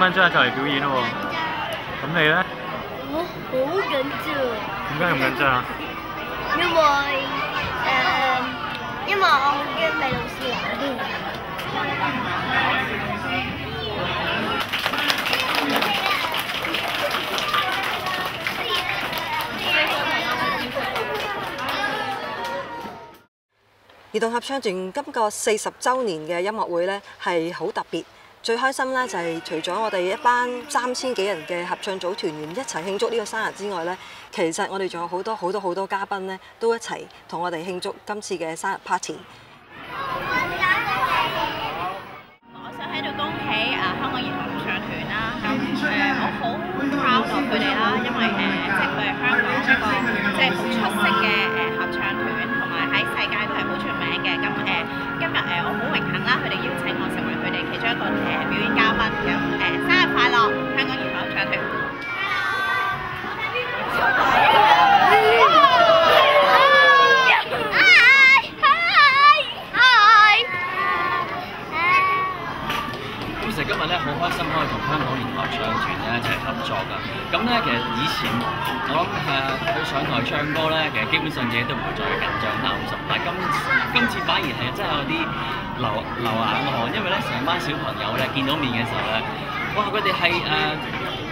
分鐘就嚟表演咯喎，咁你咧？我好緊張。點解咁緊張啊？因為我好驚俾老師鬧。兒童合唱團今個40週年嘅音樂會呢係好特別，最開心呢就係除咗我哋一班3000幾人嘅合唱組團員一齊慶祝呢個生日之外呢，其實我哋仲有好多嘉賓呢都一齊同我哋慶祝今次嘅生日 party。我想喺度恭喜香港兒童合唱團啦，咁我好 proud of 佢哋啦，因為即係佢係香港一個即係好出色嘅合唱團，同埋喺世界都係好出名嘅。咁今日我好榮幸啦，佢哋邀請我成為佢哋其中一個表演嘉賓。咁生日快樂，香港兒童合唱團！其實今日咧好開心可以同香港兒童合唱團咧一齊合作㗎。咁咧其實以前我諗佢上台唱歌咧，其實基本上自己都唔會再緊張擔心。但係今次反而係真係有啲流眼汗，因為咧成班小朋友咧見到面嘅時候咧，哇！佢哋係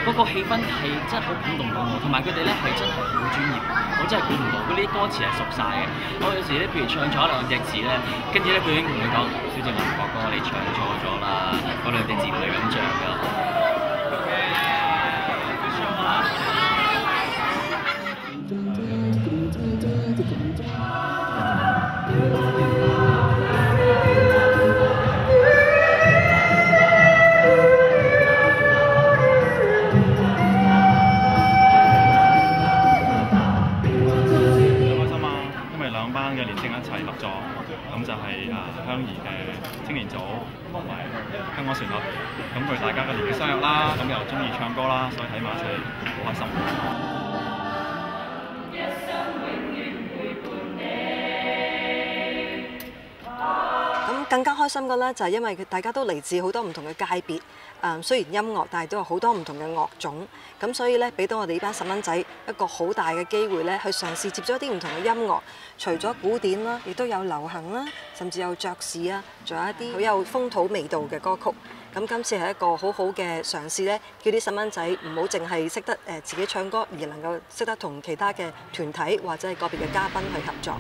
嗰個氣氛係真係好感動到我，同埋佢哋咧係真係好專業，我真係估唔到嗰啲歌詞係熟晒嘅。我有時咧，譬如唱錯一兩隻字咧，跟住咧佢已經同你講：小姐林國哥，你唱錯咗啦，嗰兩隻字唔係咁唱㗎。嘅年青人一齊合作，咁就係鄉兒嘅青年組同埋香港旋律，咁佢大家嘅年紀相若啦，咁又中意唱歌啦，所以喺埋一齊好開心。咁更加開心嘅咧，就係因為大家都嚟自好多唔同嘅界別，雖然音樂，但係都有好多唔同嘅樂種，咁所以咧，俾到我哋呢班細蚊仔一個好大嘅機會咧，去嘗試接觸一啲唔同嘅音樂，除咗古典啦，亦都有流行啦，甚至有爵士啊，仲有一啲好有風土味道嘅歌曲。咁今次係一個好好嘅嘗試咧，叫啲細蚊仔唔好淨係識得自己唱歌，而能夠識得同其他嘅團體或者係個別嘅嘉賓去合作。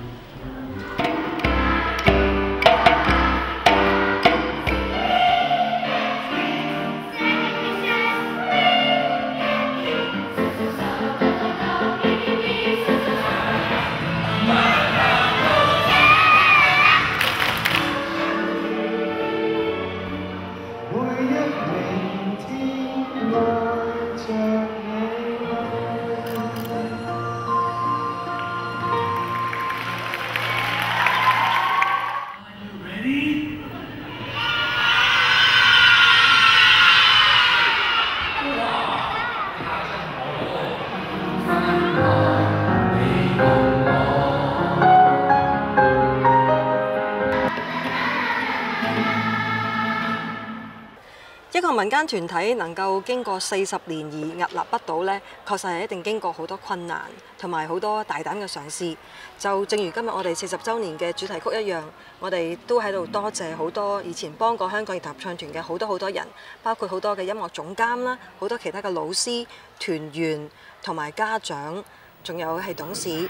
一個民間團體能夠經過40年而屹立不倒呢，確實係一定經過好多困難同埋好多大膽嘅嘗試。就正如今日我哋40週年嘅主題曲一樣，我哋都喺度多謝好多以前幫過香港兒童合唱團嘅好多人，包括好多嘅音樂總監啦，好多其他嘅老師、團員同埋家長，仲有係董事。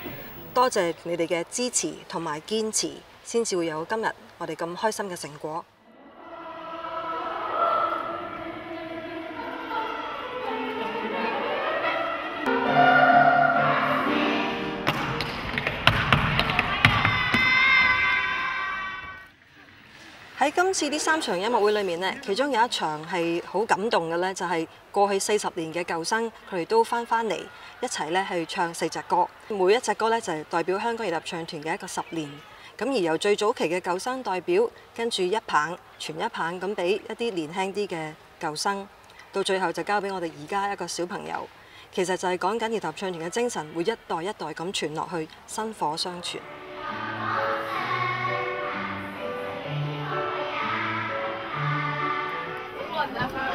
多謝你哋嘅支持同埋堅持，先至會有今日我哋咁開心嘅成果。喺今次呢3場音樂會裏面呢，其中有一場係好感動嘅呢，就係過去40年嘅舊生，佢哋都翻嚟一齊咧去唱4隻歌，每一隻歌呢，就係代表香港兒童合唱團嘅一個10年。咁而由最早期嘅舊生代表，跟住一棒傳一棒咁俾一啲年輕啲嘅舊生，到最後就交俾我哋而家一個小朋友。其實就係講緊兒童合唱團嘅精神，會一代一代咁傳落去，薪火相傳。我唔得。